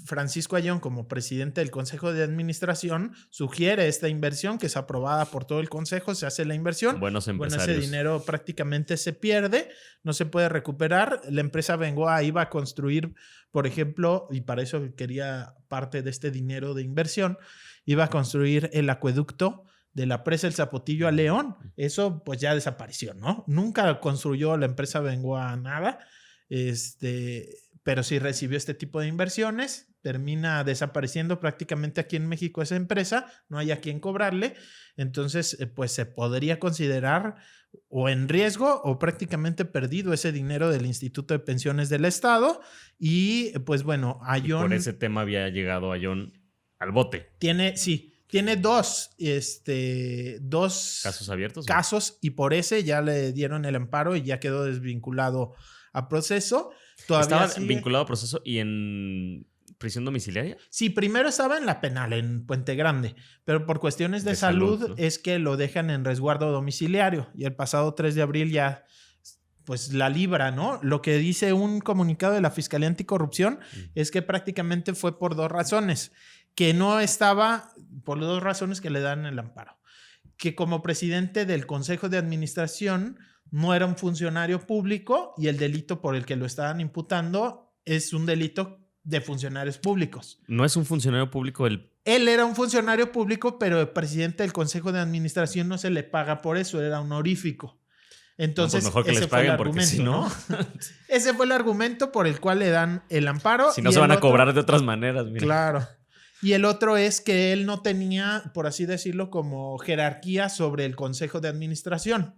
Francisco Ayón, como presidente del Consejo de Administración, sugiere esta inversión que es aprobada por todo el Consejo, se hace la inversión.
Buenos empresarios.
Bueno, ese dinero prácticamente se pierde, no se puede recuperar. La empresa Abengoa iba a construir, por ejemplo, y para eso quería parte de este dinero de inversión, iba a construir el acueducto de la presa El Zapotillo a León, eso pues ya desapareció, ¿no? Nunca construyó la empresa Bengoa nada, pero sí recibió este tipo de inversiones, termina desapareciendo prácticamente aquí en México esa empresa, no hay a quien cobrarle, entonces pues se podría considerar o en riesgo o prácticamente perdido ese dinero del Instituto de Pensiones del Estado y pues bueno,
Y por ese tema había llegado Ayón al bote.
Tiene dos
¿Casos abiertos?
casos y por ese ya le dieron el amparo y ya quedó desvinculado a proceso.
¿Estaba vinculado a proceso y en prisión domiciliaria?
Sí, primero estaba en la penal, en Puente Grande, pero por cuestiones de salud, ¿no? Es que lo dejan en resguardo domiciliario y el pasado 3 de abril ya pues la libra, ¿no? Lo que dice un comunicado de la Fiscalía Anticorrupción es que prácticamente fue por dos razones, que no estaba, por las dos razones que le dan el amparo, que como presidente del Consejo de Administración no era un funcionario público y el delito por el que lo estaban imputando es un delito de funcionarios públicos.
¿No es un funcionario público el...?
Él era un funcionario público, pero el presidente del Consejo de Administración no se le paga por eso, era honorífico. Entonces,
no, pues mejor que les paguen porque si no...
Ese fue el argumento por el cual le dan el amparo.
Si no se van a cobrar de otras maneras. Mira.
Claro. Y el otro es que él no tenía, por así decirlo, como jerarquía sobre el Consejo de Administración.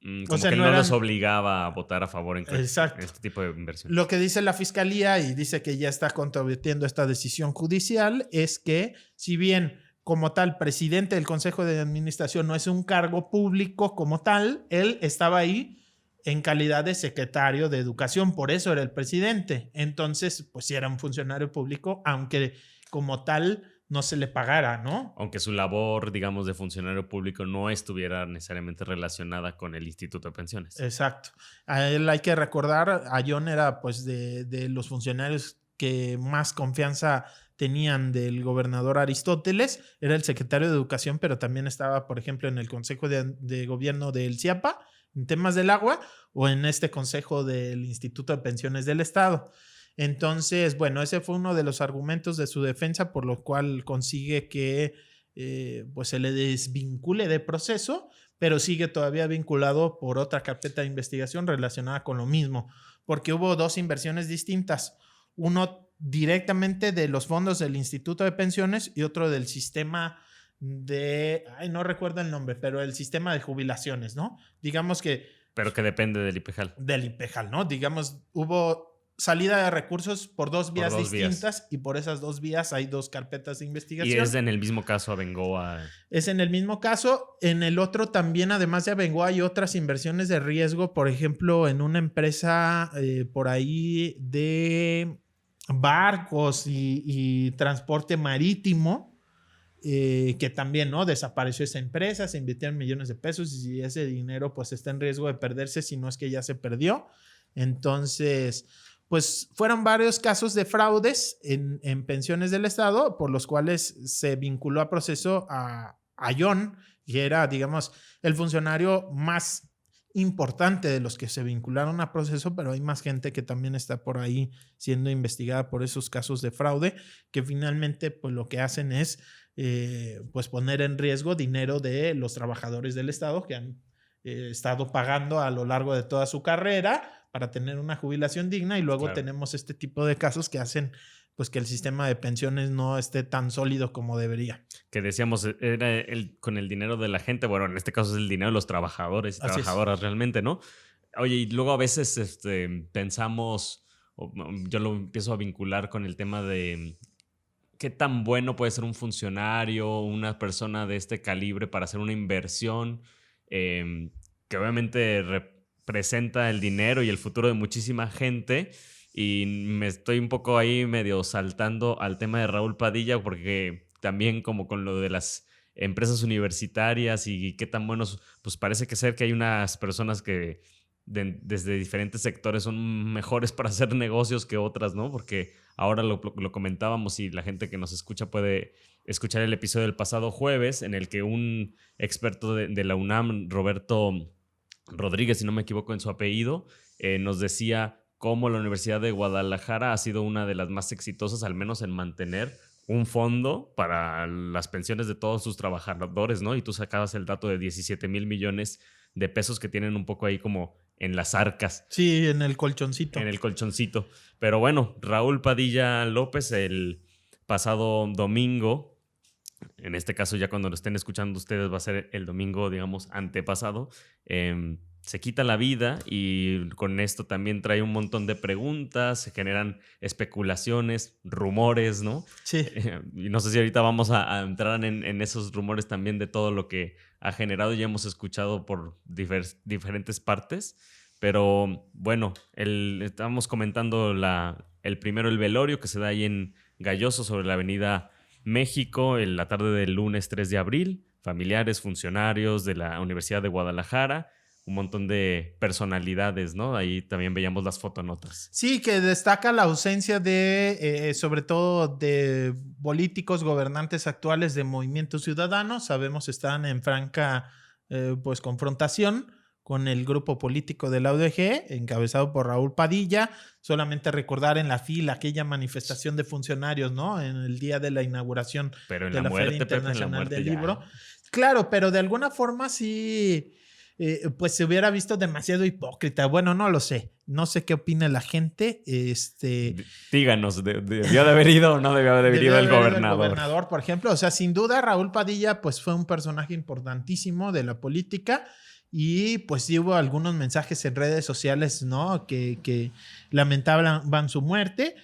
Como o sea, que no los obligaba a votar a favor en este tipo de inversión.
Lo que dice la Fiscalía y dice que ya está controvirtiendo esta decisión judicial es que si bien como tal presidente del Consejo de Administración no es un cargo público como tal, él estaba ahí en calidad de secretario de Educación, por eso era el presidente. Entonces, pues sí era un funcionario público, aunque como tal no se le pagara, ¿no?
Aunque su labor, digamos, de funcionario público no estuviera necesariamente relacionada con el Instituto de Pensiones.
Exacto. A él hay que recordar, Ayón era pues de los funcionarios que más confianza tenían del gobernador Aristóteles, era el secretario de Educación, pero también estaba, por ejemplo, en el Consejo de Gobierno del CIAPA, en temas del agua, o en este consejo del Instituto de Pensiones del Estado. Entonces, bueno, ese fue uno de los argumentos de su defensa, por lo cual consigue que pues se le desvincule de proceso, pero sigue todavía vinculado por otra carpeta de investigación relacionada con lo mismo, porque hubo dos inversiones distintas, uno directamente de los fondos del Instituto de Pensiones y otro del sistema no recuerdo el nombre, pero el sistema de jubilaciones, ¿no? Digamos que...
Pero que depende del IPEJAL.
Del IPEJAL, ¿no? Digamos, hubo salida de recursos por dos vías distintas y por esas dos vías hay dos carpetas de investigación.
Y es en el mismo caso Abengoa.
Es en el mismo caso. En el otro también, además de Abengoa, hay otras inversiones de riesgo, por ejemplo, en una empresa por ahí de barcos y transporte marítimo, que también, ¿no? Desapareció esa empresa, se invirtieron millones de pesos y ese dinero pues está en riesgo de perderse si no es que ya se perdió. Entonces, pues fueron varios casos de fraudes en pensiones del Estado por los cuales se vinculó a proceso a Ayón, que era, digamos, el funcionario más importante de los que se vincularon a proceso, pero hay más gente que también está por ahí siendo investigada por esos casos de fraude, que finalmente pues lo que hacen es pues poner en riesgo dinero de los trabajadores del Estado que han estado pagando a lo largo de toda su carrera para tener una jubilación digna y luego tenemos este tipo de casos que hacen pues que el sistema de pensiones no esté tan sólido como debería.
Que decíamos, era con el dinero de la gente, bueno, en este caso es el dinero de los trabajadores y trabajadoras realmente, ¿no? Oye, y luego a veces pensamos, yo lo empiezo a vincular con el tema de qué tan bueno puede ser un funcionario, una persona de este calibre para hacer una inversión que obviamente representa el dinero y el futuro de muchísima gente. Y me estoy un poco ahí medio saltando al tema de Raúl Padilla porque también como con lo de las empresas universitarias y qué tan buenos, pues parece que ser que hay unas personas que desde diferentes sectores son mejores para hacer negocios que otras, ¿no? Porque ahora lo comentábamos y la gente que nos escucha puede escuchar el episodio del pasado jueves en el que un experto de la UNAM, Roberto Rodríguez, si no me equivoco en su apellido, nos decía cómo la Universidad de Guadalajara ha sido una de las más exitosas, al menos en mantener un fondo para las pensiones de todos sus trabajadores, ¿no? Y tú sacabas el dato de 17 mil millones de pesos que tienen un poco ahí como en las arcas.
Sí, en el colchoncito.
En el colchoncito. Pero bueno, Raúl Padilla López el pasado domingo, en este caso ya cuando lo estén escuchando ustedes va a ser el domingo, digamos, antepasado, se quita la vida y con esto también trae un montón de preguntas, se generan especulaciones, rumores, ¿no?
Sí.
Y no sé si ahorita vamos a entrar en esos rumores también de todo lo que ha generado y hemos escuchado por diferentes partes. Pero bueno, estábamos comentando el primero, el velorio que se da ahí en Galloso sobre la avenida México en la tarde del lunes 3 de abril. Familiares, funcionarios de la Universidad de Guadalajara, un montón de personalidades, ¿no? Ahí también veíamos las fotonotas.
Sí, que destaca la ausencia de, sobre todo de políticos gobernantes actuales de Movimiento Ciudadano. Sabemos están en franca pues confrontación con el grupo político de la UDG, encabezado por Raúl Padilla. Solamente recordar en la fila aquella manifestación de funcionarios, ¿no? En el día de la inauguración
pero en
de la
muerte,
Feria Internacional
Pepe,
del
ya.
Libro. Claro, pero de alguna forma sí... pues se hubiera visto demasiado hipócrita. Bueno, no lo sé. No sé qué opina la gente.
Díganos, ¿debió de haber ido o no debió de haber ido el gobernador?
El gobernador, por ejemplo. O sea, sin duda, Raúl Padilla pues fue un personaje importantísimo de la política y pues sí hubo algunos mensajes en redes sociales, ¿no? Que lamentaban su muerte.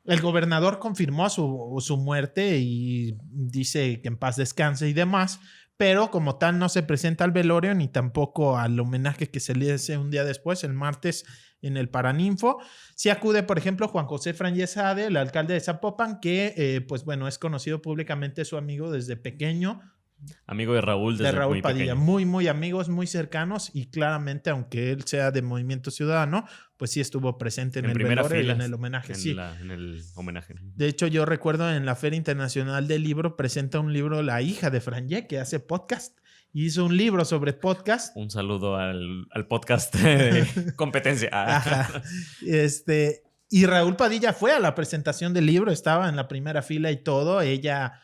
El gobernador confirmó su muerte y dice que en paz descanse y demás. Pero como tal no se presenta al velorio ni tampoco al homenaje que se le hace un día después, el martes, en el Paraninfo. Sí acude, por ejemplo, Juan José Frangé Sade, el alcalde de Zapopan, que pues bueno, es conocido públicamente, su amigo desde pequeño.
Amigo de Raúl desde
Raúl
muy
Padilla,
pequeño.
Muy amigos, muy cercanos y claramente, aunque él sea de Movimiento Ciudadano, pues sí estuvo presente en el velorio y en el homenaje.
En el homenaje.
De hecho, yo recuerdo en la Feria Internacional del Libro presenta un libro la hija de Frangé que hace podcast. Hizo un libro sobre podcast.
Un saludo al podcast de competencia.
Ajá. Y Raúl Padilla fue a la presentación del libro, estaba en la primera fila y todo. Ella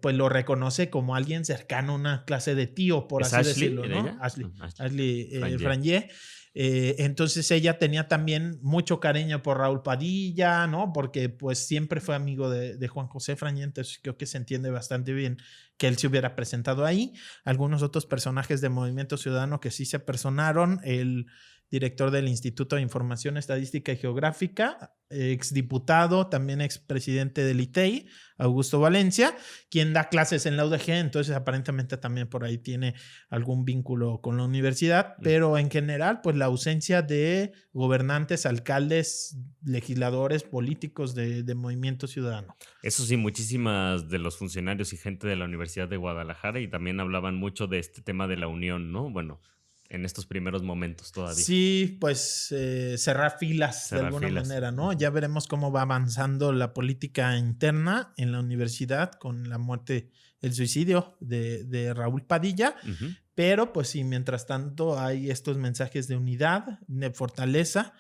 pues lo reconoce como alguien cercano a una clase de tío, por así decirlo, ¿no? Ashley Frangé. Entonces ella tenía también mucho cariño por Raúl Padilla, ¿no? Porque pues siempre fue amigo de Juan José Frangé, entonces creo que se entiende bastante bien que él se hubiera presentado ahí. Algunos otros personajes de Movimiento Ciudadano que sí se personaron, el director del Instituto de Información Estadística y Geográfica, exdiputado, también expresidente del ITEI, Augusto Valencia, quien da clases en la UDG, entonces aparentemente también por ahí tiene algún vínculo con la universidad, pero en general, pues la ausencia de gobernantes, alcaldes, legisladores, políticos de Movimiento Ciudadano.
Eso sí, muchísimas de los funcionarios y gente de la Universidad de Guadalajara y también hablaban mucho de este tema de la unión, ¿no? Bueno, en estos primeros momentos todavía.
Sí, pues cerrar filas de alguna manera, ¿no? Ya veremos cómo va avanzando la política interna en la universidad con la muerte, el suicidio de Raúl Padilla. Uh-huh. Pero pues sí, mientras tanto hay estos mensajes de unidad, de fortaleza.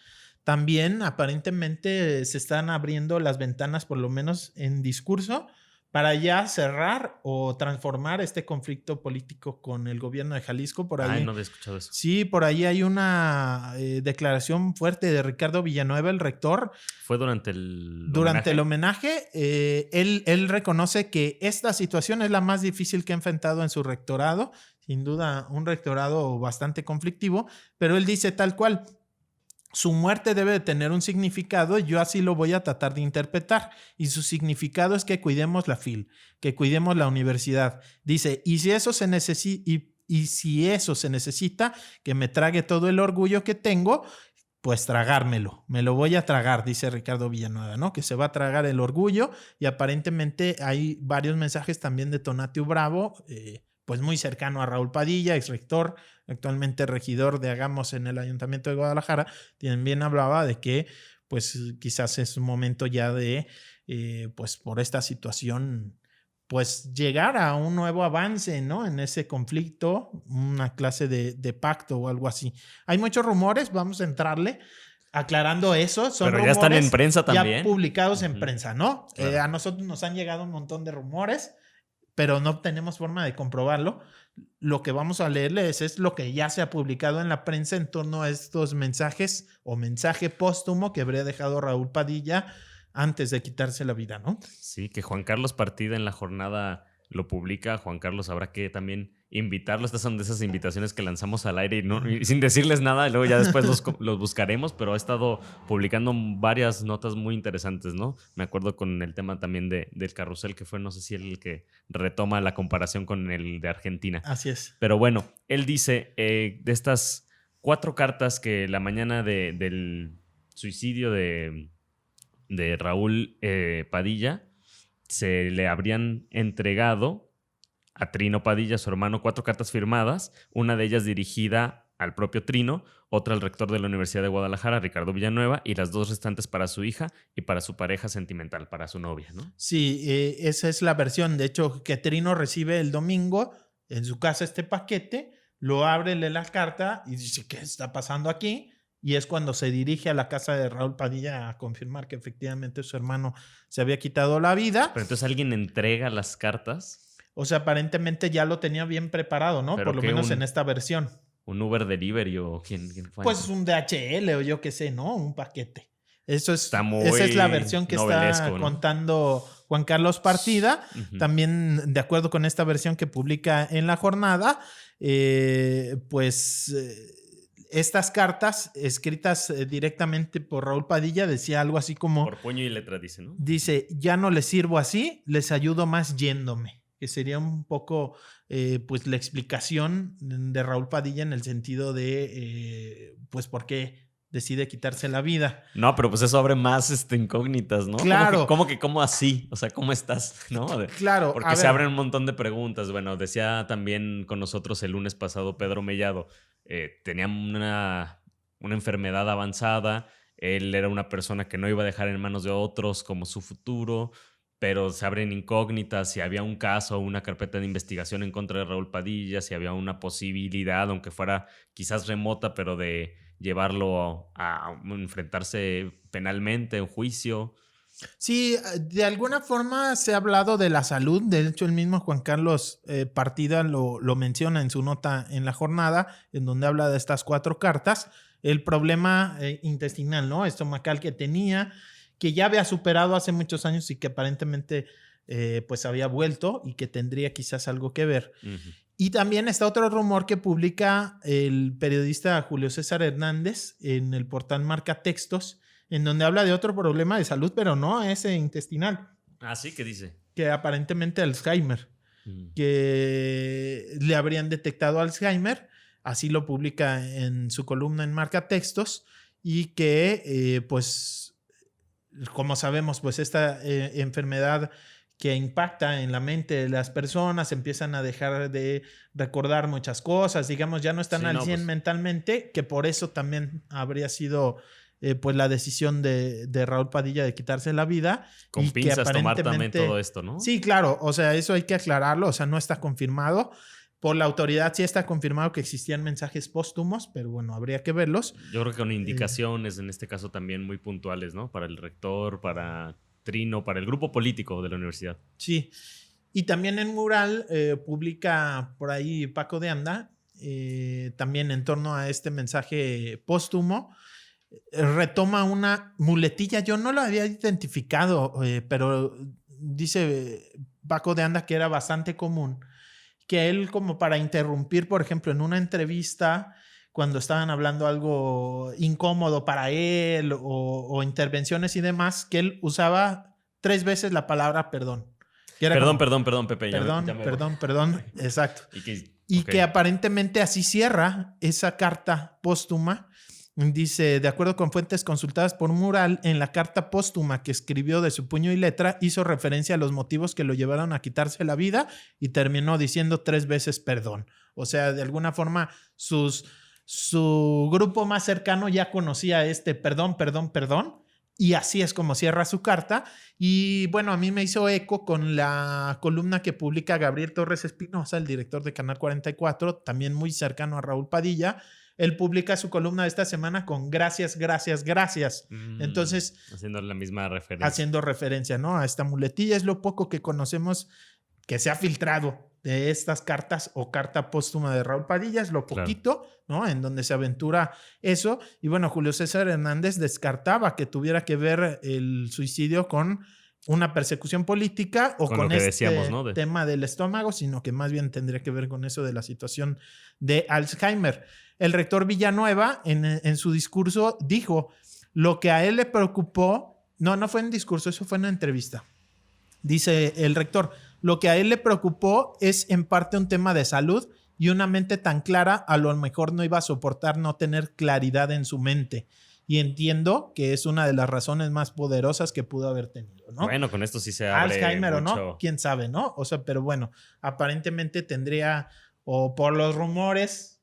También aparentemente se están abriendo las ventanas, por lo menos en discurso, para ya cerrar o transformar este conflicto político con el gobierno de Jalisco. Por ahí,
no había escuchado eso.
Sí, por ahí hay una declaración fuerte de Ricardo Villanueva, el rector.
¿Fue durante el homenaje?
Durante el homenaje, él reconoce que esta situación es la más difícil que ha enfrentado en su rectorado. Sin duda, un rectorado bastante conflictivo, pero él dice tal cual: su muerte debe de tener un significado, yo así lo voy a tratar de interpretar. Y su significado es que cuidemos la FIL, que cuidemos la universidad. Dice, y si eso se necesita, que me trague todo el orgullo que tengo, pues tragármelo. Me lo voy a tragar, dice Ricardo Villanueva, ¿no? Que se va a tragar el orgullo. Y aparentemente hay varios mensajes también de Tonatiuh Bravo, pues muy cercano a Raúl Padilla, ex rector, actualmente regidor de Hagamos en el Ayuntamiento de Guadalajara. También hablaba de que pues quizás es un momento ya de, pues por esta situación, pues llegar a un nuevo avance, ¿no? En ese conflicto, una clase de pacto o algo así. Hay muchos rumores, vamos a entrarle. Aclarando eso, son
Pero
rumores
ya están en prensa
ya
también.
publicados en prensa, ¿no?
Claro.
A nosotros nos han llegado un montón de rumores, pero no tenemos forma de comprobarlo. Lo que vamos a leerles es lo que ya se ha publicado en la prensa en torno a estos mensajes o mensaje póstumo que habría dejado Raúl Padilla antes de quitarse la vida, ¿no?
Sí, que Juan Carlos Partida en la jornada lo publica. Juan Carlos habrá que también invitarlo. Estas son de esas invitaciones que lanzamos al aire y sin decirles nada. Y luego ya después los buscaremos, pero ha estado publicando varias notas muy interesantes, ¿no? Me acuerdo con el tema también del carrusel, que fue, no sé si el que retoma la comparación con el de Argentina.
Así es.
Pero bueno, él dice de estas 4 cartas que la mañana del suicidio de Raúl Padilla se le habrían entregado a Trino Padilla, su hermano, 4 cartas firmadas, una de ellas dirigida al propio Trino, otra al rector de la Universidad de Guadalajara, Ricardo Villanueva, y las 2 restantes para su hija y para su pareja sentimental, para su novia, ¿no?
Sí, esa es la versión. De hecho, que Trino recibe el domingo en su casa este paquete, lo abre, lee la carta y dice, ¿qué está pasando aquí? Y es cuando se dirige a la casa de Raúl Padilla a confirmar que efectivamente su hermano se había quitado la vida.
Pero entonces alguien entrega las cartas.
O sea, aparentemente ya lo tenía bien preparado, ¿no?
Pero
Por lo menos en esta versión.
¿Un Uber Delivery o quién fue?
Pues un DHL o yo qué sé, ¿no? Un paquete. Esa es la versión que está contando Juan Carlos Partida. Uh-huh. También, de acuerdo con esta versión que publica en La Jornada, estas cartas escritas directamente por Raúl Padilla decía algo así como...
Por puño y letra dice, ¿no?
Dice, ya no les sirvo así, les ayudo más yéndome. Que sería un poco pues la explicación de Raúl Padilla en el sentido de pues por qué decide quitarse la vida.
No, pero pues eso abre más incógnitas, ¿no?
Claro.
¿Cómo así? O sea, ¿cómo estás? ¿No?
Claro.
Porque se abren un montón de preguntas. Bueno, decía también con nosotros el lunes pasado Pedro Mellado, tenía una enfermedad avanzada, él era una persona que no iba a dejar en manos de otros como su futuro, pero se abren incógnitas, si había un caso o una carpeta de investigación en contra de Raúl Padilla, si había una posibilidad, aunque fuera quizás remota, pero de llevarlo a enfrentarse penalmente en juicio.
Sí, de alguna forma se ha hablado de la salud. De hecho, el mismo Juan Carlos Partida lo menciona en su nota en La Jornada, en donde habla de estas 4 cartas. El problema intestinal, ¿no? Estomacal que tenía, que ya había superado hace muchos años y que aparentemente pues había vuelto y que tendría quizás algo que ver. Uh-huh. Y también está otro rumor que publica el periodista Julio César Hernández en el portal Marca Textos, en donde habla de otro problema de salud, pero no ese intestinal.
Ah, sí, ¿qué dice?
Que aparentemente Alzheimer, que le habrían detectado Alzheimer, así lo publica en su columna en Marca Textos, y que pues como sabemos, pues esta enfermedad que impacta en la mente de las personas, empiezan a dejar de recordar muchas cosas, digamos, ya no están al 100 mentalmente, que por eso también habría sido pues la decisión de Raúl Padilla de quitarse la vida.
Con
y
pinzas
que
tomar también todo esto, ¿no?
Sí, claro, o sea, eso hay que aclararlo, o sea, no está confirmado. Por la autoridad sí está confirmado que existían mensajes póstumos, pero bueno, habría que verlos.
Yo creo que con indicaciones, en este caso también muy puntuales, ¿no? Para el rector, para Trino, para el grupo político de la universidad.
Sí, y también en Mural publica por ahí Paco de Anda, también en torno a este mensaje póstumo, retoma una muletilla, yo no lo había identificado, pero dice Paco de Anda que era bastante común, que él como para interrumpir, por ejemplo, en una entrevista, cuando estaban hablando algo incómodo para él o intervenciones y demás, que él usaba 3 veces la palabra perdón. Que era
perdón, Pepe.
Perdón, exacto. Y que aparentemente así cierra esa carta póstuma. Dice, de acuerdo con fuentes consultadas por Mural, en la carta póstuma que escribió de su puño y letra, hizo referencia a los motivos que lo llevaron a quitarse la vida y terminó diciendo 3 veces perdón. O sea, de alguna forma su grupo más cercano ya conocía este perdón, y así es como cierra su carta. Y bueno, a mí me hizo eco con la columna que publica Gabriel Torres Espinosa, el director de Canal 44, también muy cercano a Raúl Padilla, Él publica su columna de esta semana con gracias, gracias, gracias. Entonces,
haciendo la misma referencia.
Haciendo referencia, ¿no? A esta muletilla. Es lo poco que conocemos que se ha filtrado de estas cartas o carta póstuma de Raúl Padilla, es lo poquito, ¿no? En donde se aventura eso. Y bueno, Julio César Hernández descartaba que tuviera que ver el suicidio con una persecución política o con este decíamos, ¿no? Tema del estómago, sino que más bien tendría que ver con eso de la situación de Alzheimer. El rector Villanueva en su discurso dijo lo que a él le preocupó, no fue en discurso, eso fue en una entrevista. Dice el rector, lo que a él le preocupó es en parte un tema de salud y una mente tan clara a lo mejor no iba a soportar no tener claridad en su mente. Y entiendo que es una de las razones más poderosas que pudo haber tenido, ¿no?
Bueno, con esto sí se abre
Alzheimer
mucho.
o no, quién sabe, ¿no? O sea, pero bueno, aparentemente tendría, o por los rumores,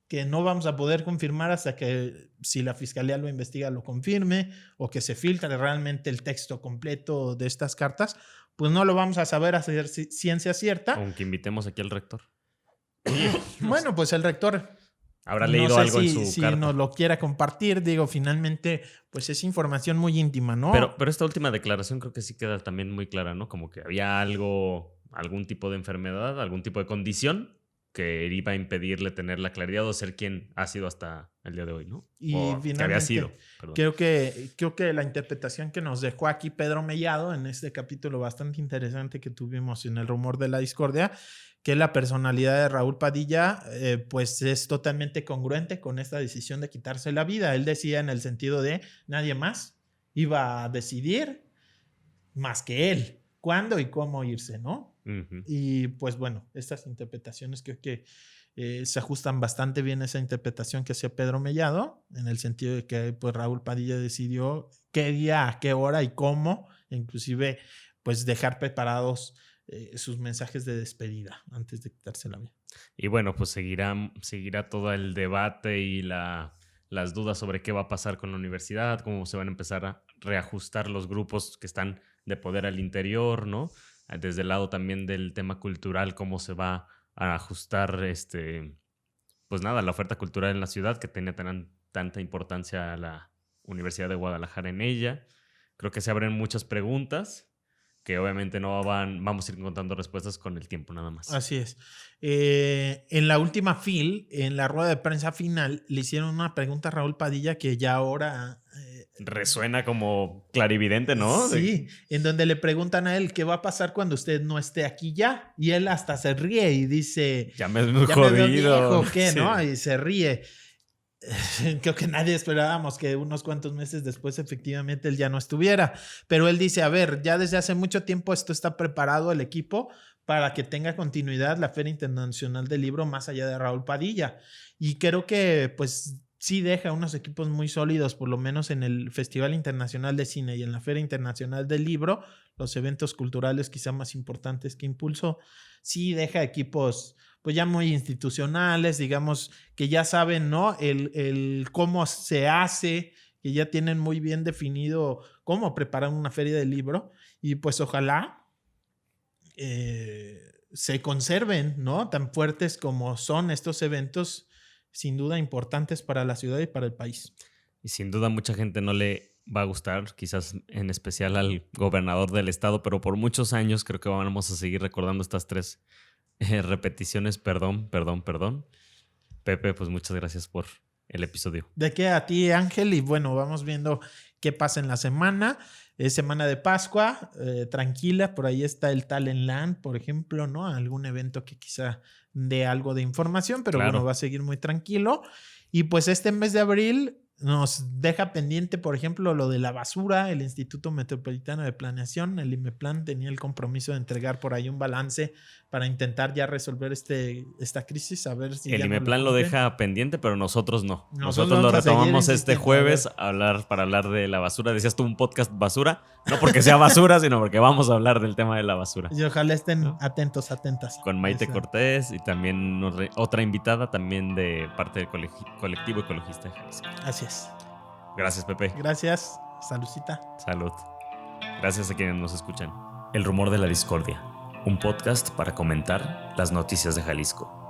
que no vamos a poder confirmar hasta que si la fiscalía lo investiga lo confirme o que se filtre realmente el texto completo de estas cartas, pues no lo vamos a saber hacer ciencia cierta.
Aunque invitemos aquí al rector.
Bueno, pues el rector
habrá leído algo en su carta.
Si nos lo quiera compartir, digo, finalmente, pues es información muy íntima, ¿no?
Pero esta última declaración creo que sí queda también muy clara, ¿no? Como que había algún tipo de enfermedad, algún tipo de condición que iba a impedirle tener la claridad o ser quien ha sido hasta el día de hoy, ¿no?
Y
o
finalmente,
que había sido.
Creo que la interpretación que nos dejó aquí Pedro Mellado en este capítulo bastante interesante que tuvimos en El Rumor de la Discordia, que la personalidad de Raúl Padilla pues es totalmente congruente con esta decisión de quitarse la vida. Él decía en el sentido de nadie más iba a decidir más que él cuándo y cómo irse, ¿no? Uh-huh. Y pues bueno, estas interpretaciones creo que se ajustan bastante bien a esa interpretación que hacía Pedro Mellado, en el sentido de que pues Raúl Padilla decidió qué día, a qué hora y cómo, inclusive pues dejar preparados sus mensajes de despedida antes de quitarse la vida.
Y bueno, pues seguirá todo el debate y las dudas sobre qué va a pasar con la universidad, cómo se van a empezar a reajustar los grupos que están de poder al interior, ¿no? Desde el lado también del tema cultural, cómo se va a ajustar pues nada, la oferta cultural en la ciudad que tenía tanta importancia a la Universidad de Guadalajara en ella. Creo que se abren muchas preguntas que obviamente vamos a ir encontrando respuestas con el tiempo nada más.
Así es. En la última en la rueda de prensa final, le hicieron una pregunta a Raúl Padilla que ya ahora
resuena como clarividente, ¿no?
Sí, en donde le preguntan a él qué va a pasar cuando usted no esté aquí ya. Y él hasta se ríe y dice...
Ya me veo jodido.
¿Qué, sí. ¿No? Y se ríe. Creo que nadie esperábamos que unos cuantos meses después efectivamente él ya no estuviera. Pero él dice, a ver, ya desde hace mucho tiempo esto está preparado el equipo para que tenga continuidad la Feria Internacional del Libro más allá de Raúl Padilla. Y creo que pues... sí deja unos equipos muy sólidos, por lo menos en el Festival Internacional de Cine y en la Feria Internacional del Libro, los eventos culturales quizá más importantes que impulsó, sí deja equipos pues ya muy institucionales, digamos, que ya saben, ¿no? El cómo se hace, que ya tienen muy bien definido cómo preparar una feria del libro y pues ojalá se conserven, ¿no? Tan fuertes como son estos eventos, sin duda importantes para la ciudad y para el país.
Y sin duda mucha gente no le va a gustar, quizás en especial al gobernador del estado, pero por muchos años creo que vamos a seguir recordando estas 3 repeticiones. Perdón. Pepe, pues muchas gracias por el episodio.
De qué a ti, Ángel, y bueno, vamos viendo qué pasa en la semana. Es semana de Pascua, tranquila, por ahí está el Talentland, por ejemplo, ¿no? Algún evento que quizá dé algo de información, pero claro, bueno, va a seguir muy tranquilo. Y pues este mes de abril nos deja pendiente, por ejemplo, lo de la basura. El Instituto Metropolitano de Planeación, el IMEPLAN, tenía el compromiso de entregar por ahí un balance para intentar ya resolver esta crisis, a ver si
el IMEPLAN lo deja pendiente, pero nosotros no. Nosotros
lo
retomamos este jueves para hablar de la basura. Decías tú un podcast basura, no porque sea basura, sino porque vamos a hablar del tema de la basura.
Y ojalá estén atentos, atentas.
Con Maite Cortés y también otra invitada también de parte del colectivo ecologista de Jalisco.
Así es.
Gracias, Pepe.
Gracias. Saludcita.
Salud. Gracias a quienes nos escuchan. El Rumor de la Discordia, un podcast para comentar las noticias de Jalisco.